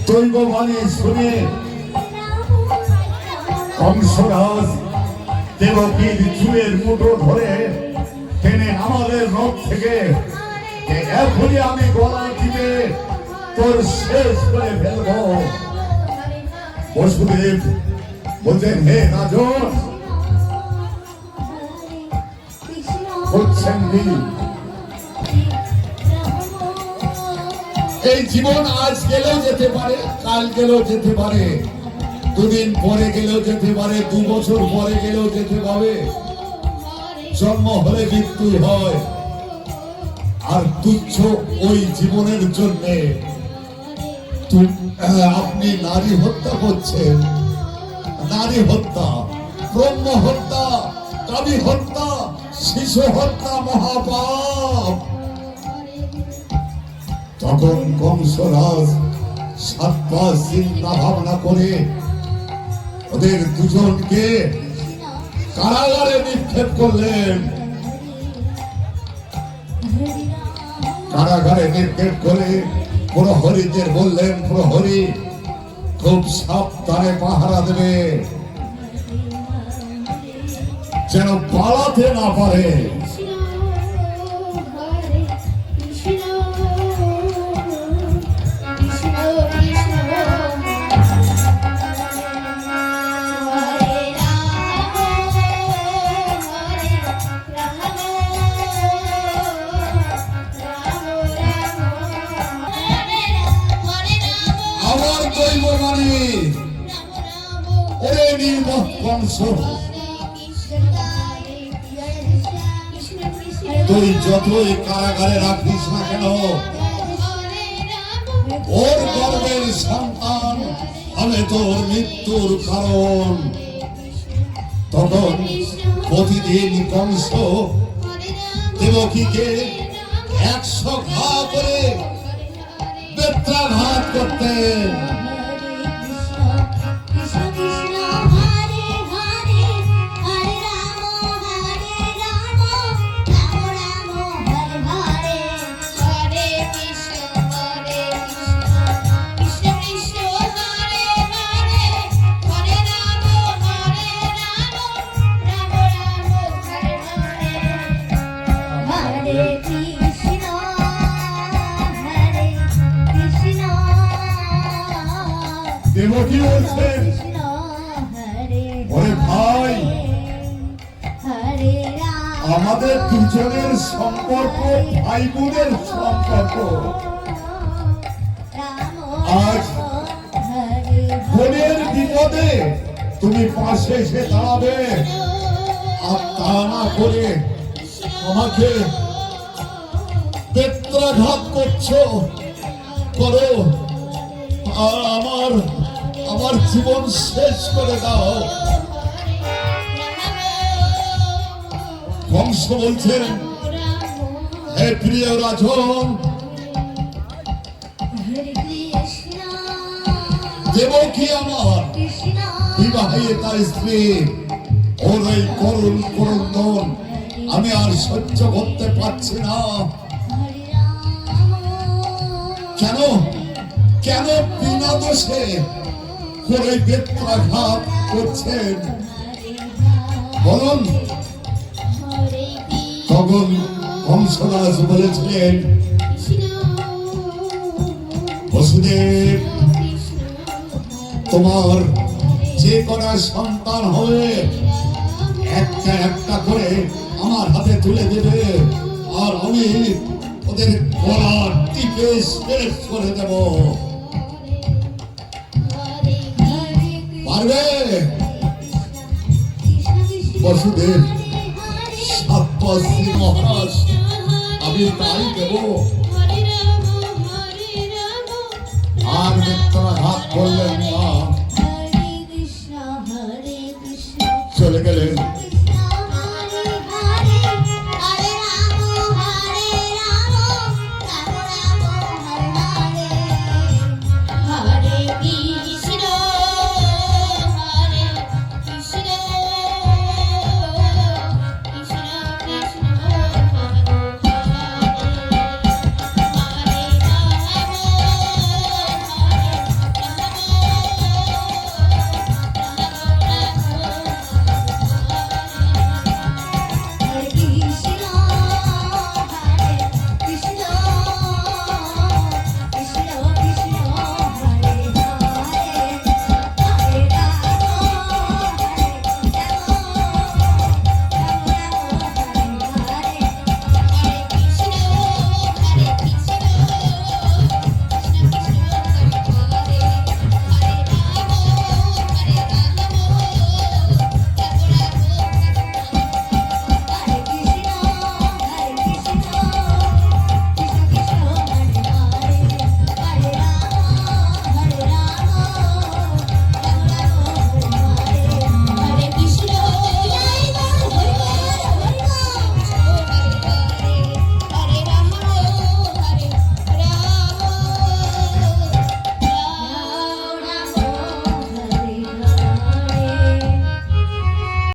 দৈববাণী শুনে কংসরাজ দেবকীর চুলের মুঠো ধরে টেনে আমাদের রথ থেকে এখনই আমি গলা টিপে তোর শেষ করে ফেলবো। বসুদেব বলছেন, হে রাজন, বলছেন এই জীবন আজ গেলেও যেতে পারে, কাল গেলেও যেতে পারে, দুদিন পরে গেলেও যেতে পারে, 2 বছর পরে গেলেও যেতে পারে। জন্ম হলে মৃত্যু হয়, আর তুচ্ছ ওই জীবনের জন্য আপনি নারী হত্যা করছেন। নারী হত্যা, ব্রহ্ম হত্যা, কবি হত্যা, শিশু হত্যা মহাপাপ। তখন কংসরাজ 7 মাস চিন্তা ভাবনা করে ওদের দুজনকে কারাগারে নিক্ষেপ করলেন। কারাগারে নিক্ষেপ করে প্রহরীদের বললেন, প্রহরী খুব সাবধানে পাহারা দেবে, যেন পালাতে না পারে। তুই যতই কারাগারে রাখিস না কেন, ওর গর্ভের সন্তান হবে তোর মৃত্যুর কারণ। তখন প্রতিদিন কংস দেবকীকে 100 ঘা করে বেত্রাঘাত করতেন। দেবকী বলছেন, ওরে ভাই, আমাদের দুজনের সম্পর্ক ভাই বোনের সম্পর্ক। আজ বোনের বিপদে তুমি পাশে এসে দাঁড়াবে, আর তা না করে আমাকে বেত্রাঘাত করছো, করো, আর আমার জীবন শেষ করে দাও। কংস বলছেন, হে প্রিয় রাজন, দেবকী আমার বিবাহিতা স্ত্রী, ওর এই করুণ ক্রন্দন আমি আর সহ্য করতে পারছি না। কেন কেন বিনা দোষে করে বেত্রাঘাত করছেন বলুন? তখন কংসরাজ বলেছিলেন, বসুদেব, তোমার যে কটা সন্তান হবে একটা একটা করে আমার হাতে তুলে দেবে, আর আমি ওদের গলা টিপে শেষ করে দেব। পারবে? বসুদেব, সাতপাশী মহারাজ, আমি তাই দেব।